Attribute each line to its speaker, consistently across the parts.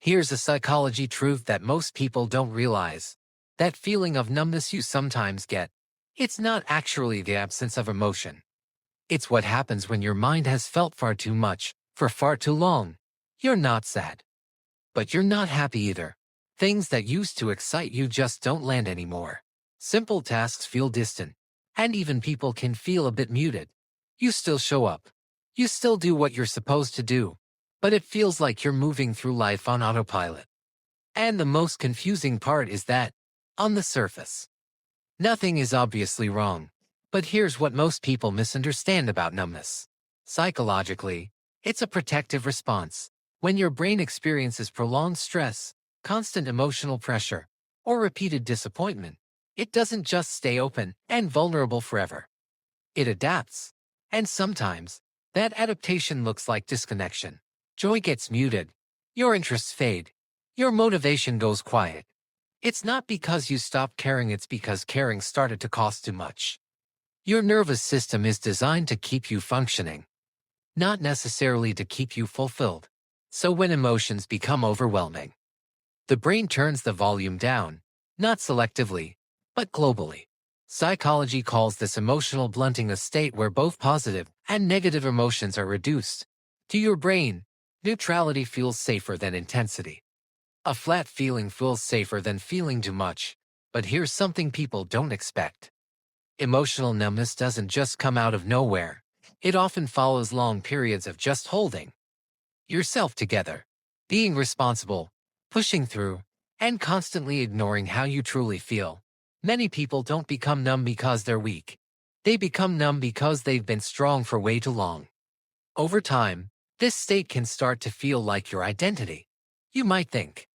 Speaker 1: Here's a psychology truth that most people don't realize. That feeling of numbness you sometimes get, it's not actually the absence of emotion. It's what happens when your mind has felt far too much, for far too long. You're not sad. But you're not happy either. Things that used to excite you just don't land anymore. Simple tasks feel distant. And even people can feel a bit muted. You still show up. You still do what you're supposed to do. But it feels like you're moving through life on autopilot. And the most confusing part is that, on the surface, nothing is obviously wrong. But here's what most people misunderstand about numbness. Psychologically, it's a protective response. When your brain experiences prolonged stress, constant emotional pressure, or repeated disappointment, it doesn't just stay open and vulnerable forever. It adapts. And sometimes, that adaptation looks like disconnection. Joy gets muted. Your interests fade. Your motivation goes quiet. It's not because you stopped caring, it's because caring started to cost too much. Your nervous system is designed to keep you functioning, not necessarily to keep you fulfilled. So when emotions become overwhelming, the brain turns the volume down, not selectively, but globally. Psychology calls this emotional blunting, a state where both positive and negative emotions are reduced. To your brain, neutrality feels safer than intensity. A flat feeling feels safer than feeling too much. But here's something people don't expect. Emotional numbness doesn't just come out of nowhere. It often follows long periods of just holding yourself together, being responsible, pushing through, and constantly ignoring how you truly feel. Many people don't become numb because they're weak. They become numb because they've been strong for way too long. Over time, this state can start to feel like your identity. You might think,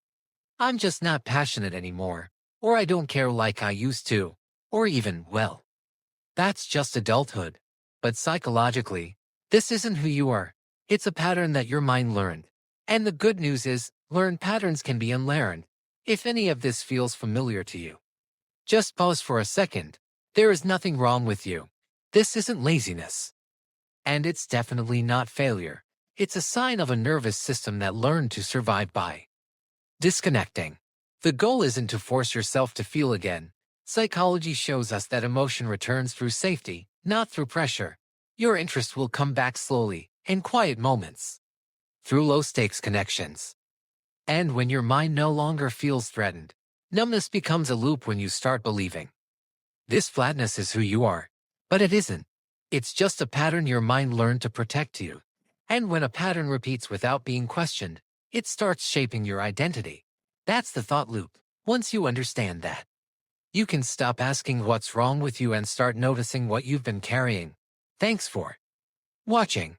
Speaker 1: I'm just not passionate anymore, or I don't care like I used to, or even, well, that's just adulthood. But psychologically, this isn't who you are. It's a pattern that your mind learned. And the good news is, learned patterns can be unlearned. If any of this feels familiar to you, just pause for a second. There is nothing wrong with you. This isn't laziness. And it's definitely not failure. It's a sign of a nervous system that learned to survive by disconnecting. The goal isn't to force yourself to feel again. Psychology shows us that emotion returns through safety, not through pressure. Your interest will come back slowly, in quiet moments, through low-stakes connections. And when your mind no longer feels threatened, numbness becomes a loop when you start believing this flatness is who you are. But it isn't. It's just a pattern your mind learned to protect you. And when a pattern repeats without being questioned, it starts shaping your identity. That's the thought loop. Once you understand that, you can stop asking what's wrong with you and start noticing what you've been carrying. Thanks for watching.